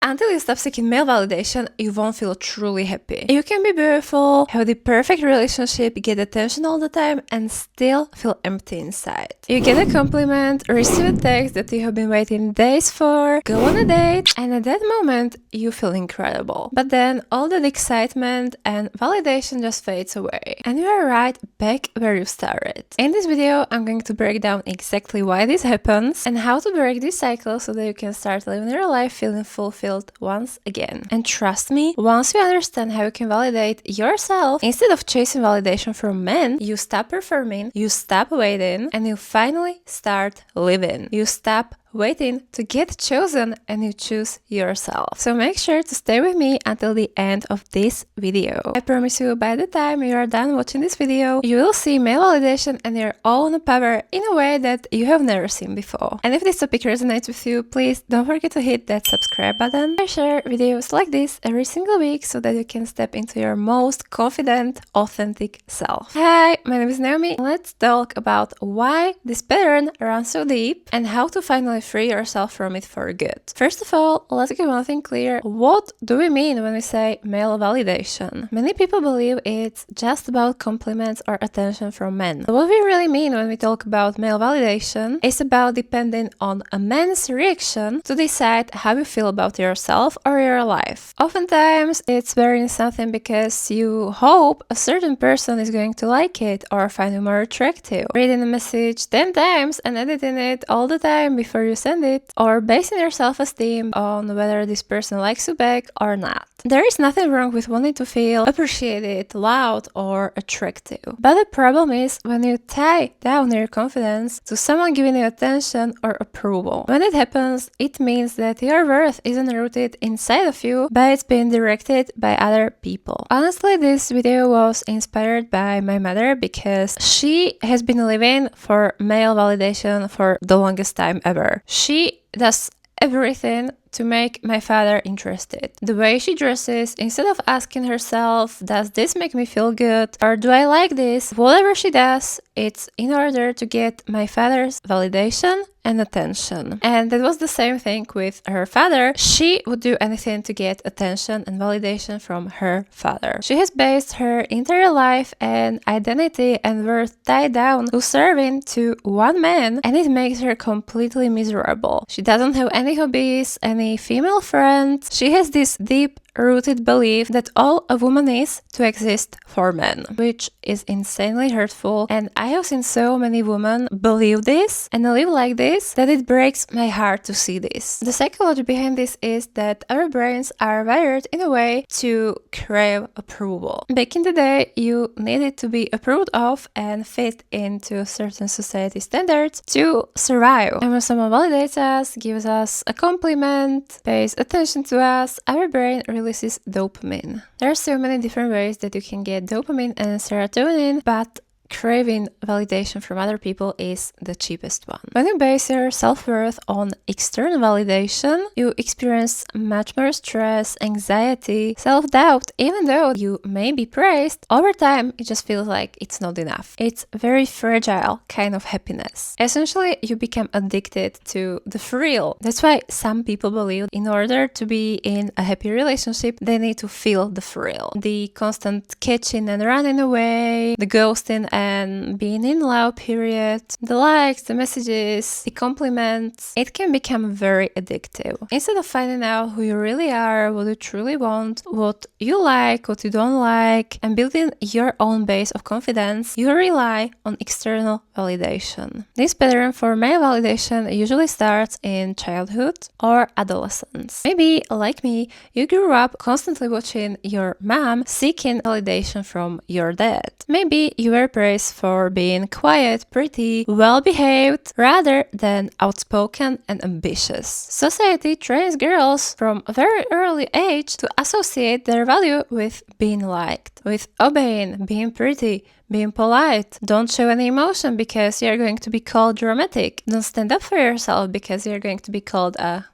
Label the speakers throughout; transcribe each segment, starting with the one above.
Speaker 1: until you stop seeking male validation, you won't feel truly happy. You can be beautiful, have the perfect relationship, get attention all the time, and still feel empty inside. You get a compliment, receive a text that you have been waiting days for, go on a date, and at that moment, you feel incredible. But then all that excitement and validation just fades away, and you are right back where you started. In this video, I'm going to break down exactly why this happens and how to break this cycle so that you can start living your life feeling fulfilled once again. And trust me, once you understand how you can validate yourself, instead of chasing validation from men, you stop performing, you stop waiting, and you finally start living. You stop waiting to get chosen and you choose yourself. So make sure to stay with me until the end of this video. I promise you, by the time you are done watching this video, you will see male validation and your own power in a way that you have never seen before. And if this topic resonates with you, please don't forget to hit that subscribe button. I share videos like this every single week so that you can step into your most confident, authentic self. Hi, my name is Naomi. Let's talk about why this pattern runs so deep and how to finally free yourself from it for good. First of all, let's get one thing clear. What do we mean when we say male validation? Many people believe it's just about compliments or attention from men. But what we really mean when we talk about male validation is about depending on a man's reaction to decide how you feel about yourself or your life. Oftentimes, it's wearing something because you hope a certain person is going to like it or find you more attractive. Reading a message 10 times and editing it all the time before you send it, or basing your self-esteem on whether this person likes you back or not. There is nothing wrong with wanting to feel appreciated, loved, or attractive. But the problem is when you tie down your confidence to someone giving you attention or approval. When it happens, it means that your worth isn't rooted inside of you, but it's being directed by other people. Honestly, this video was inspired by my mother because she has been living for male validation for the longest time ever. She does everything to make my father interested. The way she dresses, instead of asking herself, does this make me feel good? Or do I like this? Whatever she does, it's in order to get my father's validation and attention. And that was the same thing with her father. She would do anything to get attention and validation from her father. She has based her entire life and identity and worth tied down to serving to one man, and it makes her completely miserable. She doesn't have any hobbies, any female friends. She has this deep rooted belief that all a woman is to exist for men, which is insanely hurtful, and I have seen so many women believe this and live like this that it breaks my heart to see this. The psychology behind this is that our brains are wired in a way to crave approval. Back in the day, you needed to be approved of and fit into certain society standards to survive. And when someone validates us, gives us a compliment, pays attention to us, our brain releases dopamine. There are so many different ways that you can get dopamine and serotonin, but craving validation from other people is the cheapest one. When you base your self-worth on external validation, you experience much more stress, anxiety, self-doubt. Even though you may be praised, over time it just feels like it's not enough. It's a very fragile kind of happiness. Essentially, you become addicted to the thrill. That's why some people believe in order to be in a happy relationship, they need to feel the thrill. The constant catching and running away, the ghosting and being in love period, the likes, the messages, the compliments, it can become very addictive. Instead of finding out who you really are, what you truly want, what you like, what you don't like, and building your own base of confidence, you rely on external validation. This pattern for male validation usually starts in childhood or adolescence. Maybe, like me, you grew up constantly watching your mom seeking validation from your dad. Maybe you were praised for being quiet, pretty, well-behaved, rather than outspoken and ambitious. Society trains girls from a very early age to associate their value with being liked, with obeying, being pretty, being polite. Don't show any emotion because you're going to be called dramatic. Don't stand up for yourself because you're going to be called a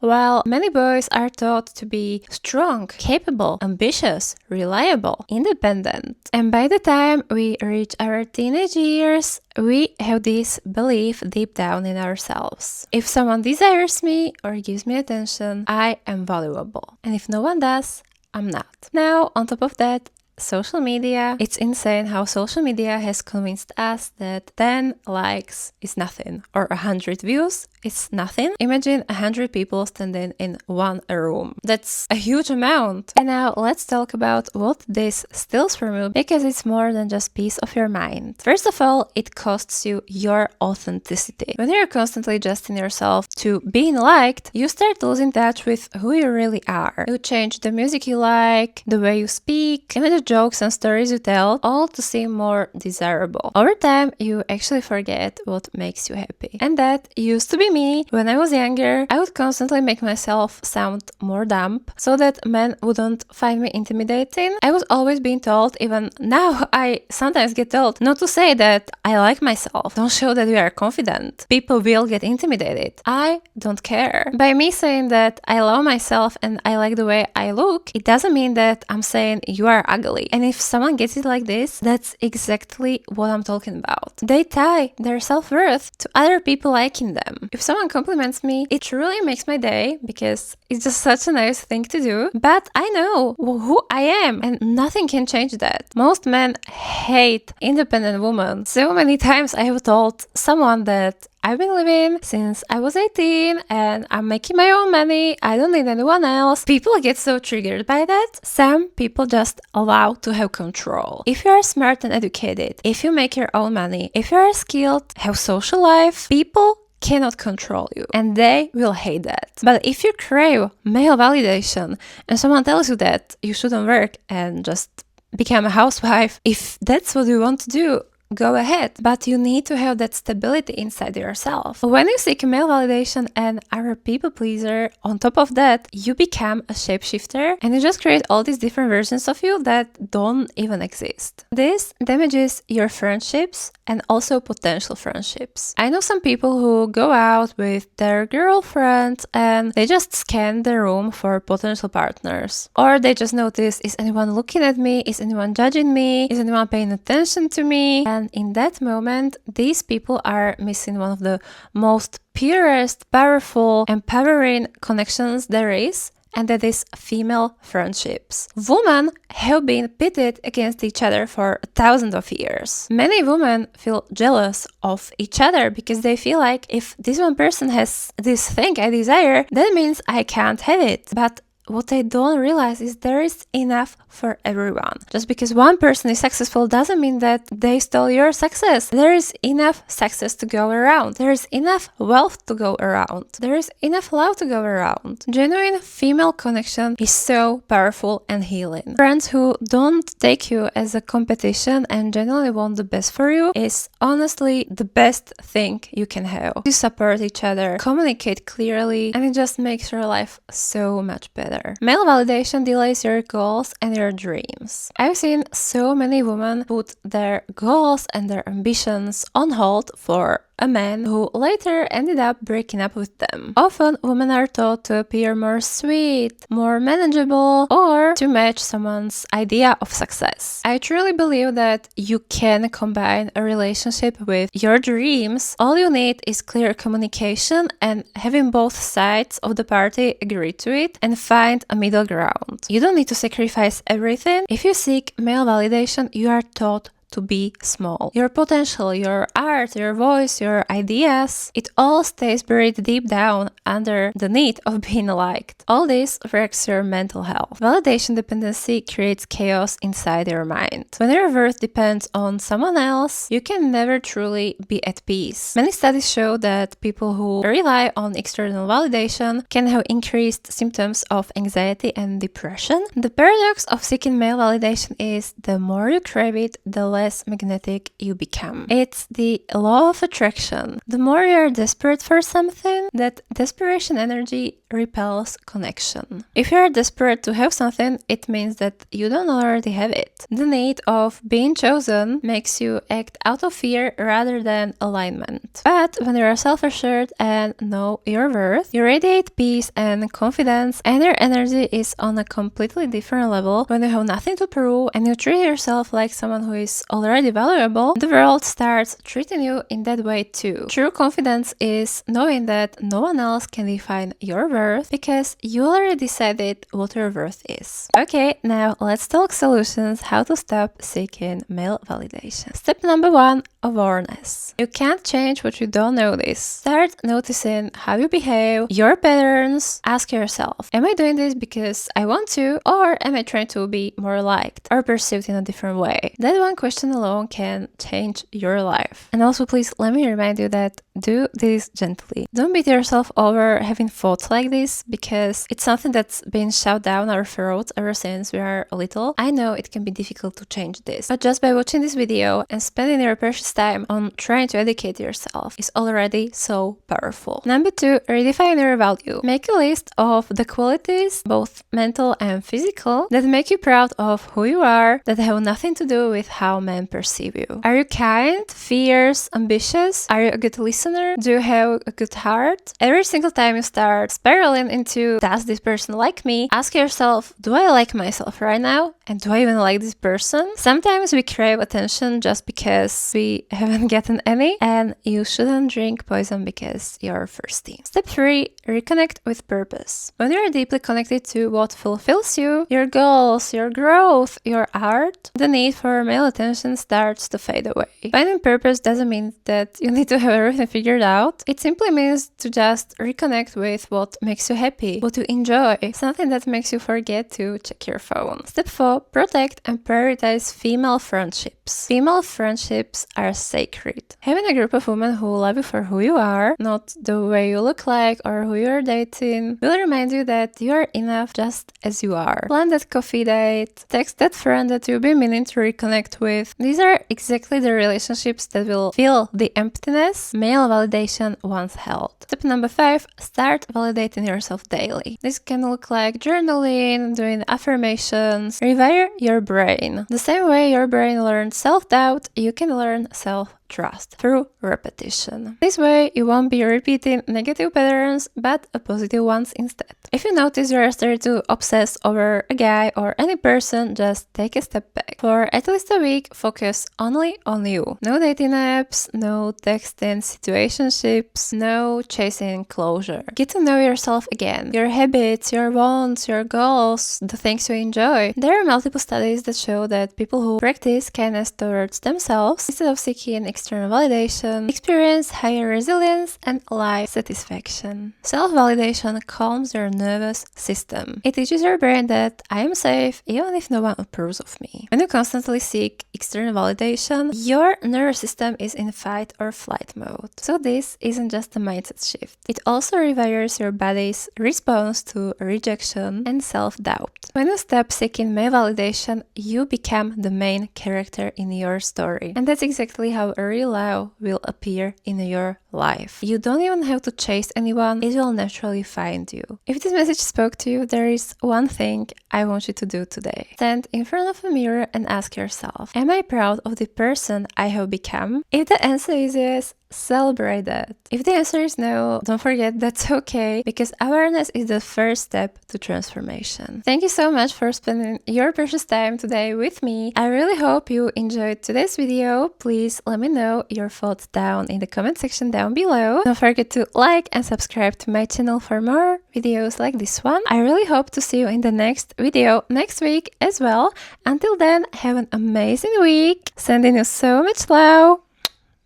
Speaker 1: While many boys are taught to be strong, capable, ambitious, reliable, independent. And by the time we reach our teenage years, we have this belief deep down in ourselves. If someone desires me or gives me attention, I am valuable. And if no one does, I'm not. Now, on top of that, social media. It's insane how social media has convinced us that 10 likes is nothing or 100 views is nothing. Imagine 100 people standing in one room. That's a huge amount. And now let's talk about what this steals from you, because it's more than just peace of your mind. First of all, it costs you your authenticity. When you're constantly adjusting yourself to being liked, you start losing touch with who you really are. You change the music you like, the way you speak, even the jokes and stories you tell, all to seem more desirable. Over time, you actually forget what makes you happy. And that used to be me. When I was younger, I would constantly make myself sound more dumb so that men wouldn't find me intimidating. I was always being told, even now I sometimes get told, not to say that I like myself. Don't show that you are confident. People will get intimidated. I don't care. By me saying that I love myself and I like the way I look, it doesn't mean that I'm saying you are ugly. And if someone gets it like this, that's exactly what I'm talking about. They tie their self-worth to other people liking them. If someone compliments me, it truly makes my day because it's just such a nice thing to do. But I know who I am and nothing can change that. Most men hate independent women. So many times I have told someone that I've been living since I was 18 and I'm making my own money. I don't need anyone else. People get so triggered by that. Some people just allow to have control. If you are smart and educated, if you make your own money, if you are skilled, have social life, people cannot control you and they will hate that. But if you crave male validation and someone tells you that you shouldn't work and just become a housewife, if that's what you want to do, go ahead, but you need to have that stability inside yourself. When you seek male validation and are a people pleaser, on top of that, you become a shapeshifter and you just create all these different versions of you that don't even exist. This damages your friendships and also potential friendships. I know some people who go out with their girlfriend and they just scan the room for potential partners. Or they just notice, is anyone looking at me? Is anyone judging me? Is anyone paying attention to me? And in that moment, these people are missing one of the most purest, powerful, empowering connections there is, and that is female friendships. Women have been pitted against each other for thousands of years. Many women feel jealous of each other because they feel like if this one person has this thing I desire, that means I can't have it. But what they don't realize is there is enough for everyone. Just because one person is successful doesn't mean that they stole your success. There is enough success to go around. There is enough wealth to go around. There is enough love to go around. Genuine female connection is so powerful and healing. Friends who don't take you as a competition and genuinely want the best for you is honestly the best thing you can have. You support each other, communicate clearly, and it just makes your life so much better. Male validation delays your goals and your dreams. I've seen so many women put their goals and their ambitions on hold for a man who later ended up breaking up with them. Often, women are taught to appear more sweet, more manageable, or to match someone's idea of success. I truly believe that you can combine a relationship with your dreams. All you need is clear communication and having both sides of the party agree to it and find a middle ground. You don't need to sacrifice everything. If you seek male validation, you are taught to be small. Your potential, your art, your voice, your ideas, it all stays buried deep down under the need of being liked. All this wrecks your mental health. Validation dependency creates chaos inside your mind. When your worth depends on someone else, you can never truly be at peace. Many studies show that people who rely on external validation can have increased symptoms of anxiety and depression. The paradox of seeking male validation is the more you crave it, the less less magnetic you become. It's the law of attraction. The more you're desperate for something, that desperation energy repels connection. If you're desperate to have something, it means that you don't already have it. The need of being chosen makes you act out of fear rather than alignment. But when you're self-assured and know your worth, you radiate peace and confidence, and your energy is on a completely different level. When you have nothing to prove and you treat yourself like someone who is already valuable, the world starts treating you in that way too. True confidence is knowing that no one else can define your worth because you already decided what your worth is. Okay, now let's talk solutions how to stop seeking male validation. Step number 1, awareness. You can't change what you don't notice. Start noticing how you behave, your patterns. Ask yourself, am I doing this because I want to, or am I trying to be more liked or perceived in a different way? That one question alone can change your life. And also, please let me remind you that do this gently. Don't beat yourself over having thoughts like this because it's something that's been shoved down our throats ever since we are little. I know it can be difficult to change this, but just by watching this video and spending your precious time on trying to educate yourself is already so powerful. Number 2, redefine your value. Make a list of the qualities, both mental and physical, that make you proud of who you are, that have nothing to do with how men perceive you. Are you kind, fierce, ambitious? Are you a good listener? Do you have a good heart? Every single time you start spiraling into, does this person like me? Ask yourself, do I like myself right now? And do I even like this person? Sometimes we crave attention just because we haven't gotten any, and you shouldn't drink poison because you're thirsty. Step 3, reconnect with purpose. When you're deeply connected to what fulfills you, your goals, your growth, your art, the need for male attention starts to fade away. Finding purpose doesn't mean that you need to have everything figured out. It simply means to just reconnect with what makes you happy, what you enjoy, something that makes you forget to check your phone. Step 4, protect and prioritize female friendships. Female friendships are sacred. Having a group of women who love you for who you are, not the way you look like or who you're dating, will remind you that you are enough just as you are. Plan that coffee date, text that friend that you've been meaning to reconnect with. These are exactly the relationships that will fill the emptiness male validation once held. Step number 5, start validating yourself daily. This can look like journaling, doing affirmations, rewire your brain. The same way your brain learns self-doubt, you can learn self-trust through repetition. This way, you won't be repeating negative patterns, but positive ones instead. If you notice you are starting to obsess over a guy or any person, just take a step back. For at least a week, focus only on you. No dating apps, no texting situationships, no chasing closure. Get to know yourself again. Your habits, your wants, your goals, the things you enjoy. There are multiple studies that show that people who practice kindness towards themselves instead of seeking external validation experience higher resilience and life satisfaction. Self-validation calms your nervous system. It teaches your brain that I am safe even if no one approves of me. When you constantly seek external validation, your nervous system is in fight or flight mode. So this isn't just a mindset shift. It also rewires your body's response to rejection and self-doubt. When you stop seeking male validation, you become the main character in your story. And that's exactly how a real love will appear in your life. You don't even have to chase anyone, it will naturally find you. If this message spoke to you, there is one thing I want you to do today. Stand in front of a mirror and ask yourself, am I proud of the person I have become? If the answer is yes, celebrate that. If the answer is no, don't forget that's okay, because awareness is the first step to transformation. Thank you so much for spending your precious time today with me. I really hope you enjoyed today's video. Please let me know your thoughts down in the comment section down below. Don't forget to like and subscribe to my channel for more videos like this one. I really hope to see you in the next video next week as well. Until then, have an amazing week. Sending you so much love.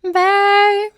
Speaker 1: Bye!